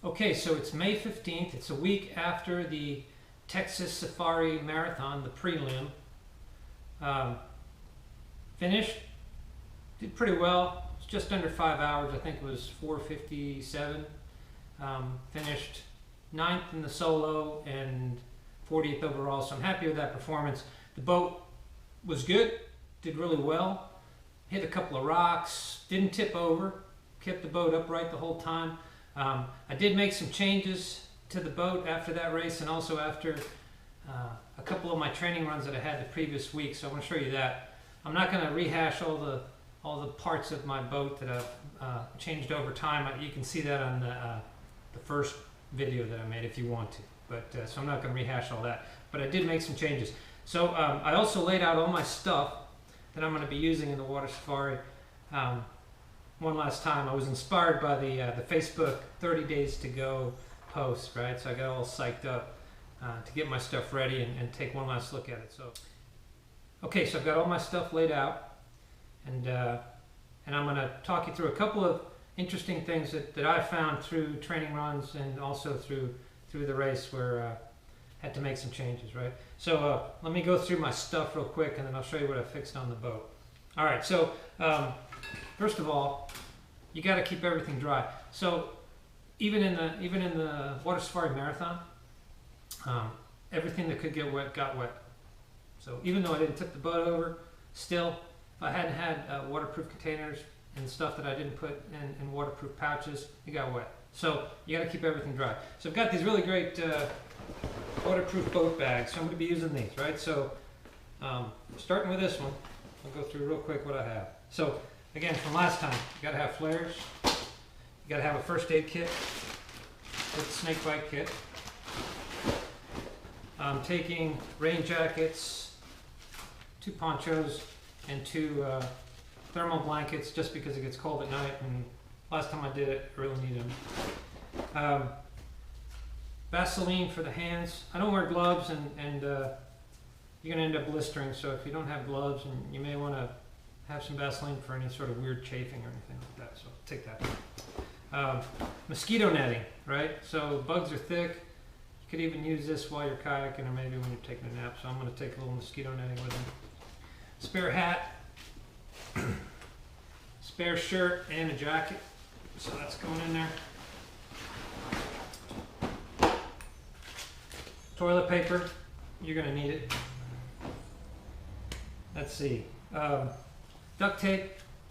Okay, so it's May 15th. It's a week after the Texas Safari Marathon, the prelim. Finished, did pretty well. It's just under 5 hours. I think it was 4:57. Finished 9th in the solo and 40th overall, so I'm happy with that performance. The boat was good, did really well. Hit a couple of rocks, didn't tip over, kept the boat upright the whole time. I did make some changes to the boat after that race, and also after a couple of my training runs that I had the previous week, so I want to show you that. I'm not going to rehash all the parts of my boat that I've changed over time. You can see that on the first video that I made if you want to, but so I'm not going to rehash all that, but I did make some changes. So I also laid out all my stuff that I'm going to be using in the water safari. One last time, I was inspired by the Facebook 30 days to go post, right? So I got all psyched up to get my stuff ready and take one last look at it. So, okay, so I've got all my stuff laid out, and I'm going to talk you through a couple of interesting things that I found through training runs and also through the race where I had to make some changes, right? So let me go through my stuff real quick, and then I'll show you what I fixed on the boat. All right, so first of all, you got to keep everything dry. So even in the water safari marathon, everything that could get wet got wet. So even though I didn't tip the boat over, still, if I hadn't had waterproof containers and stuff that I didn't put in waterproof pouches, it got wet. So you got to keep everything dry. So I've got these really great waterproof boat bags. So I'm going to be using these, right? So starting with this one, I'll go through real quick what I have. So again, from last time, you got to have flares. You got to have a first aid kit with the snake bite kit. I'm taking rain jackets, 2 ponchos, and 2 thermal blankets just because it gets cold at night, and last time I did it, I really needed them. Vaseline for the hands. I don't wear gloves, and you're going to end up blistering, so if you don't have gloves, and you may want to have some Vaseline for any sort of weird chafing or anything like that, so take that. Mosquito netting, right? So bugs are thick. You could even use this while you're kayaking or maybe when you're taking a nap, so I'm going to take a little mosquito netting with me. Spare hat, spare shirt, and a jacket, so that's going in there. Toilet paper, you're going to need it. Let's see. Duct tape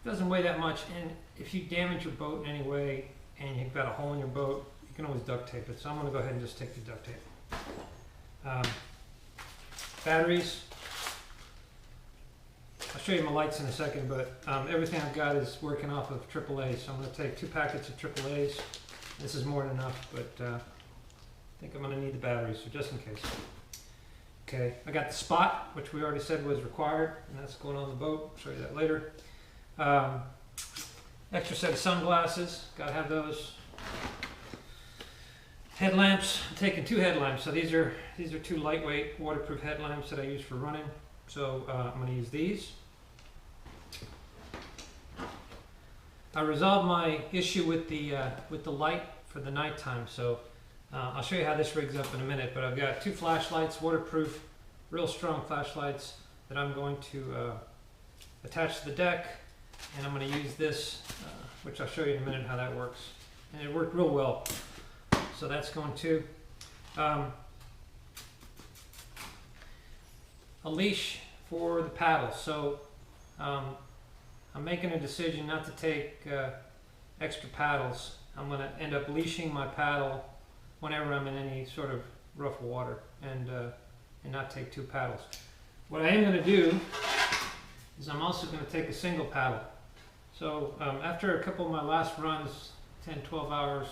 doesn't weigh that much, and if you damage your boat in any way and you've got a hole in your boat, you can always duct tape it. So I'm going to go ahead and just take the duct tape. Batteries. I'll show you my lights in a second, but everything I've got is working off of AAA. So I'm going to take 2 packets of AAAs. This is more than enough, but I think I'm going to need the batteries, so just in case. Okay, I got the spot, which we already said was required, and that's going on the boat. I'll show you that later. Extra set of sunglasses, got to have those. Headlamps, I'm taking 2 headlamps. So these are 2 lightweight waterproof headlamps that I use for running. So I'm going to use these. I resolved my issue with the light for the nighttime. So I'll show you how this rigs up in a minute, but I've got 2 flashlights, waterproof, real strong flashlights that I'm going to attach to the deck, and I'm going to use this, which I'll show you in a minute how that works. And it worked real well, so that's going to. A leash for the paddles. So I'm making a decision not to take extra paddles. I'm going to end up leashing my paddle whenever I'm in any sort of rough water, and not take 2 paddles. What I am going to do is I'm also going to take a single paddle. So after a couple of my last runs, 10, 12 hours,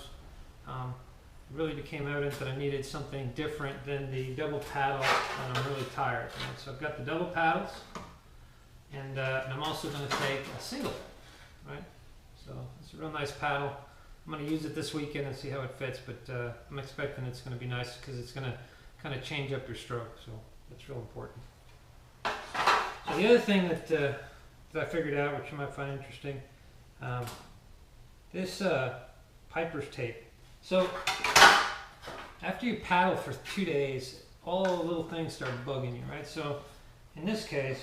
it really became evident that I needed something different than the double paddle when I'm really tired. Right? So I've got the double paddles, and I'm also going to take a single, right? So it's a real nice paddle. I'm going to use it this weekend and see how it fits, but I'm expecting it's going to be nice because it's going to kind of change up your stroke, so that's real important. So the other thing that I figured out, which you might find interesting, this Piper's tape. So after you paddle for 2 days, all the little things start bugging you, right? So in this case,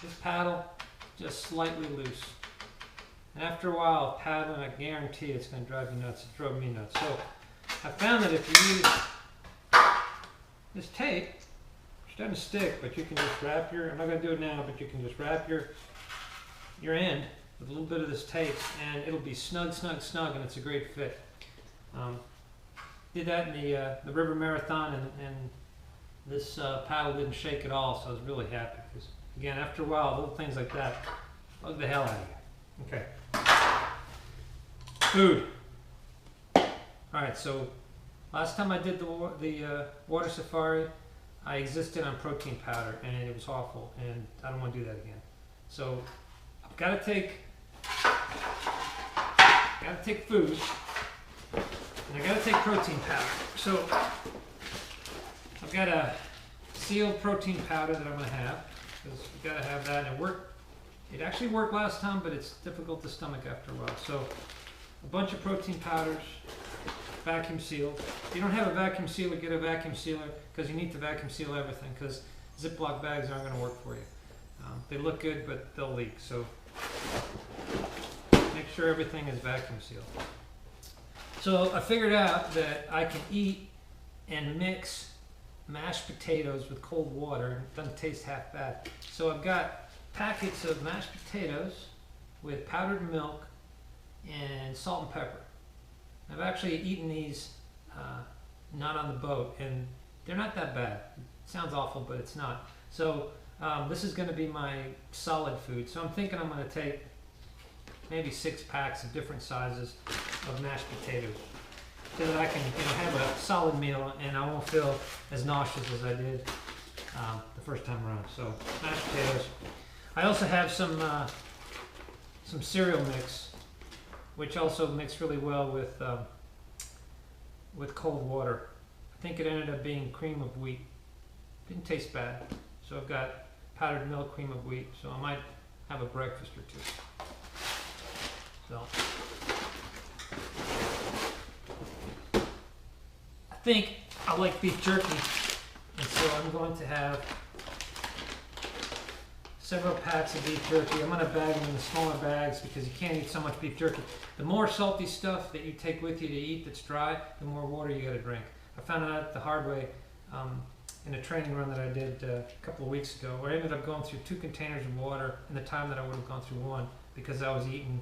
this paddle just slightly loose. And after a while of paddling, I guarantee it's going to drive you nuts. It drove me nuts. So I found that if you use this tape, it's starting to stick, but you can just wrap your, I'm not going to do it now, but you can just wrap your end with a little bit of this tape, and it'll be snug, snug, snug, and it's a great fit. Did that in the river marathon, and this paddle didn't shake at all, so I was really happy. Because again, after a while, little things like that bug the hell out of you. Okay. Food. All right. So last time I did the water safari, I existed on protein powder, and it was awful, and I don't want to do that again. So I've got to take food, and I got to take protein powder. So I've got a sealed protein powder that I'm going to have, because you've got to have that. And it actually worked last time, but it's difficult to stomach after a while. So a bunch of protein powders, vacuum sealed. If you don't have a vacuum sealer, get a vacuum sealer, because you need to vacuum seal everything, because Ziploc bags aren't going to work for you. They look good, but they'll leak. So make sure everything is vacuum sealed. So I figured out that I can eat and mix mashed potatoes with cold water, and it doesn't taste half bad. So I've got packets of mashed potatoes with powdered milk and salt and pepper. I've actually eaten these not on the boat, and they're not that bad. It sounds awful, but it's not. So this is going to be my solid food. So I'm thinking I'm going to take maybe 6 packs of different sizes of mashed potatoes, so that I can have a solid meal and I won't feel as nauseous as I did the first time around. So mashed potatoes. I also have some cereal mix, which also mixed really well with cold water. I think it ended up being cream of wheat. Didn't taste bad. So I've got powdered milk, cream of wheat. So I might have a breakfast or two. So I think I like beef jerky, and so I'm going to have several packs of beef jerky. I'm going to bag them in the smaller bags because you can't eat so much beef jerky. The more salty stuff that you take with you to eat that's dry, the more water you got to drink. I found out the hard way in a training run that I did a couple of weeks ago, where I ended up going through 2 containers of water in the time that I would have gone through 1, because I was eating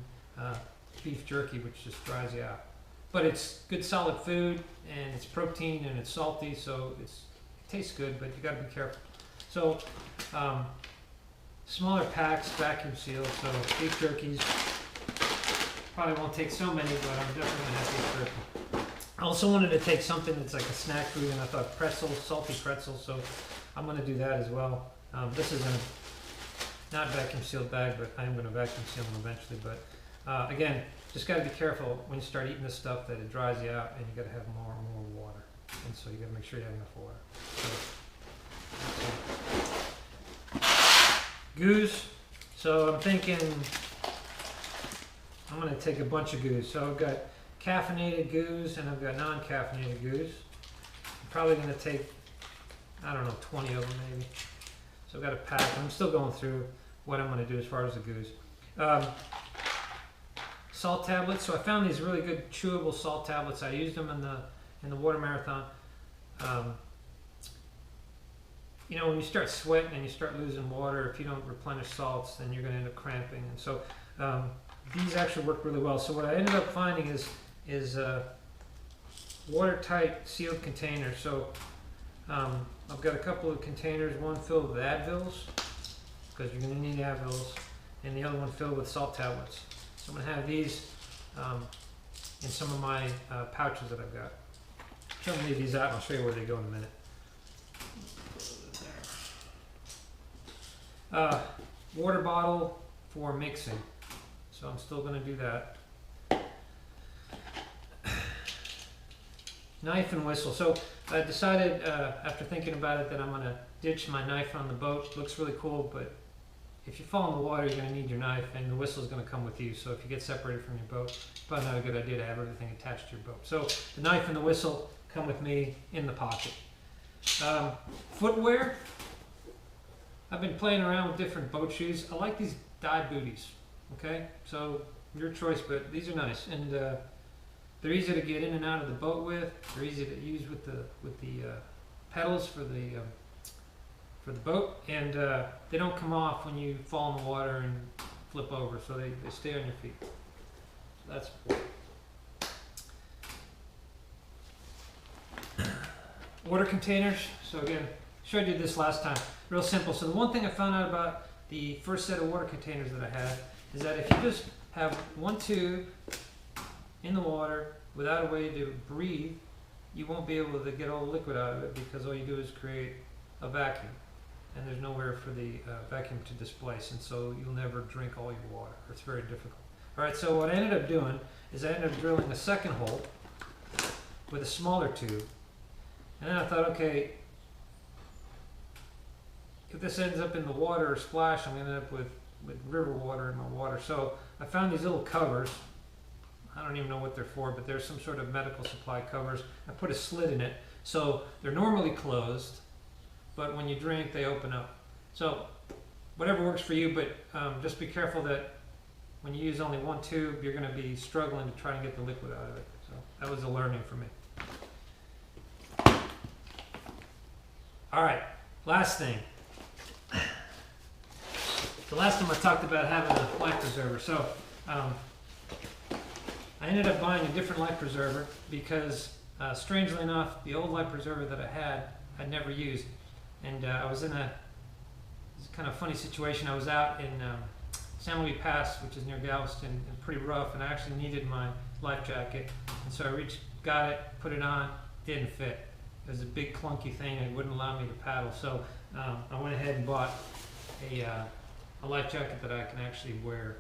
beef jerky, which just dries you out. But it's good solid food, and it's protein, and it's salty, so it tastes good, but you got to be careful. So smaller packs, vacuum sealed. So beef jerkies, probably won't take so many, but I'm definitely gonna have beef jerky. I also wanted to take something that's like a snack food, and I thought pretzels, salty pretzels, so I'm gonna do that as well. This is not vacuum sealed bag, but I am gonna vacuum seal them eventually. But again, just got to be careful when you start eating this stuff that it dries you out, and you got to have more and more water, and so you got to make sure you have enough water. So, goose. So I'm thinking I'm going to take a bunch of goose. So I've got caffeinated goose and I've got non-caffeinated goose. I'm probably going to take, I don't know, 20 of them maybe. So I've got a pack. I'm still going through what I'm going to do as far as the goose. Salt tablets. So I found these really good chewable salt tablets. I used them in the water marathon. You know, when you start sweating and you start losing water, if you don't replenish salts, then you're going to end up cramping. And so these actually work really well. So what I ended up finding is watertight sealed containers. So I've got a couple of containers, one filled with Advils, because you're going to need Advils, and the other one filled with salt tablets. So I'm going to have these in some of my pouches that I've got. So I'm going to leave these out and I'll show you where they go in a minute. Water bottle for mixing. So I'm still going to do that. Knife and whistle. So I decided after thinking about it that I'm going to ditch my knife on the boat. It looks really cool, but if you fall in the water, you're going to need your knife, and the whistle is going to come with you. So if you get separated from your boat, it's probably not a good idea to have everything attached to your boat. So the knife and the whistle come with me in the pocket. Footwear. I've been playing around with different boat shoes. I like these dyed booties. Okay, so your choice, but these are nice, and they're easy to get in and out of the boat with. They're easy to use with the pedals for the boat, and they don't come off when you fall in the water and flip over, so they stay on your feet. So that's important. Water containers. So again, showed you this last time. Real simple. So the one thing I found out about the first set of water containers that I had is that if you just have one tube in the water without a way to breathe, you won't be able to get all the liquid out of it, because all you do is create a vacuum, and there's nowhere for the vacuum to displace, and so you'll never drink all your water. It's very difficult. All right, so what I ended up doing is I ended up drilling a second hole with a smaller tube, and then I thought, okay, if this ends up in the water or splash, I'm going to end up with river water in my water. So I found these little covers. I don't even know what they're for, but they're some sort of medical supply covers. I put a slit in it. So they're normally closed, but when you drink, they open up. So whatever works for you, but just be careful that when you use only one tube, you're going to be struggling to try and get the liquid out of it. So that was a learning for me. All right, last thing. The last time I talked about having a life preserver. So I ended up buying a different life preserver because, strangely enough, the old life preserver that I had, I'd never used. And I was in a kind of funny situation. I was out in San Luis Pass, which is near Galveston, and pretty rough, and I actually needed my life jacket. And so I got it, put it on, didn't fit. It was a big clunky thing and it wouldn't allow me to paddle. So I went ahead and bought a life jacket that I can actually wear,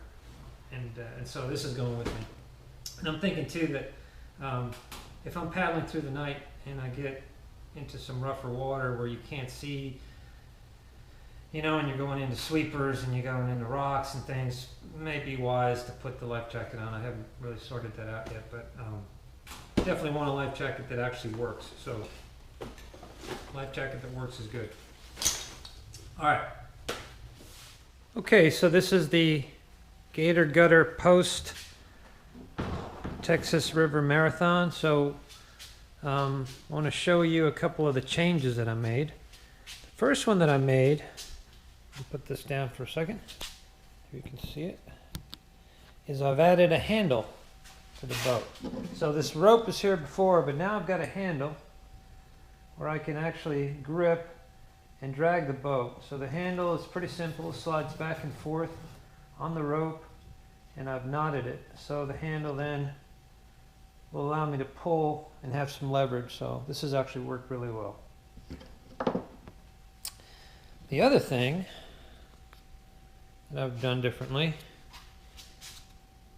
and so this is going with me. And I'm thinking too that if I'm paddling through the night and I get into some rougher water where you can't see, you know, and you're going into sweepers and you're going into rocks and things, it may be wise to put the life jacket on. I haven't really sorted that out yet, but definitely want a life jacket that actually works. So life jacket that works is good. All right. Okay, so this is the Gator Gutter Post Texas River Marathon. So I want to show you a couple of the changes that I made. The first one that I made, I'll put this down for a second so you can see it, is I've added a handle to the boat. So this rope is here before, but now I've got a handle where I can actually grip and drag the boat. So the handle is pretty simple. It slides back and forth on the rope, and I've knotted it. So the handle then will allow me to pull and have some leverage. So this has actually worked really well. The other thing that I've done differently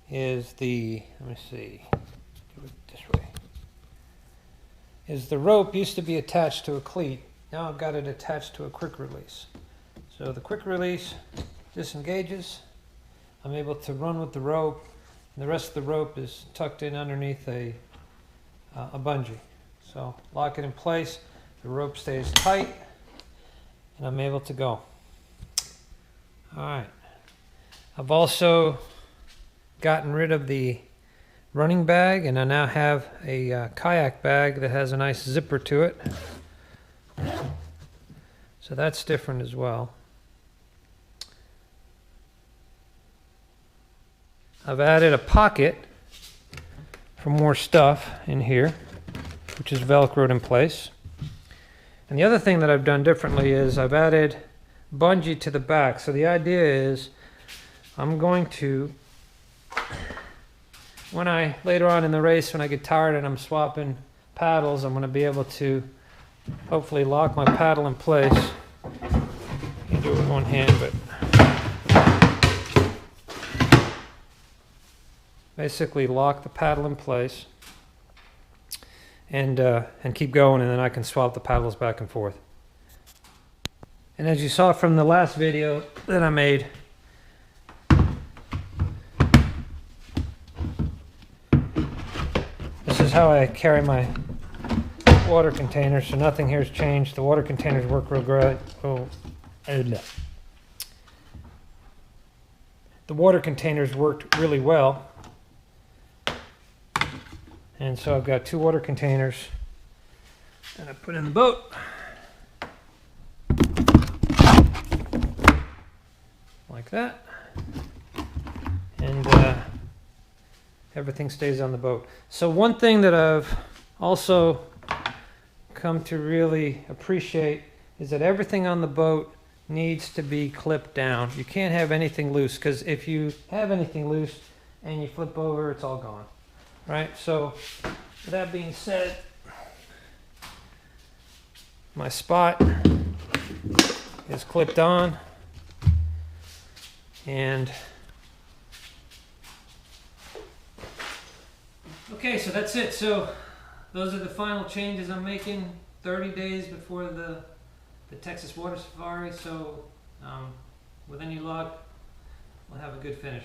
is let me see, do it this way, is the rope used to be attached to a cleat. Now I've got it attached to a quick release. So the quick release disengages. I'm able to run with the rope, and the rest of the rope is tucked in underneath a bungee. So lock it in place, the rope stays tight, and I'm able to go. All right. I've also gotten rid of the running bag, and I now have a kayak bag that has a nice zipper to it. So that's different as well. I've added a pocket for more stuff in here, which is Velcroed in place. And the other thing that I've done differently is I've added bungee to the back. So the idea is I'm going to, later on in the race, when I get tired and I'm swapping paddles, I'm going to be able to hopefully lock my paddle in place. You can do it with one hand, but basically lock the paddle in place and keep going, and then I can swap the paddles back and forth. And as you saw from the last video that I made, this is how I carry my water containers, so nothing here has changed. The water containers work real great. The water containers worked really well. And so I've got 2 water containers and I put in the boat. Like that. And everything stays on the boat. So one thing that I've also come to really appreciate is that everything on the boat needs to be clipped down. You can't have anything loose, because if you have anything loose and you flip over, it's all gone. Right? So with that being said, my spot is clipped on, and okay, so that's it. So those are the final changes I'm making 30 days before the Texas Water Safari. So with any luck, we'll have a good finish.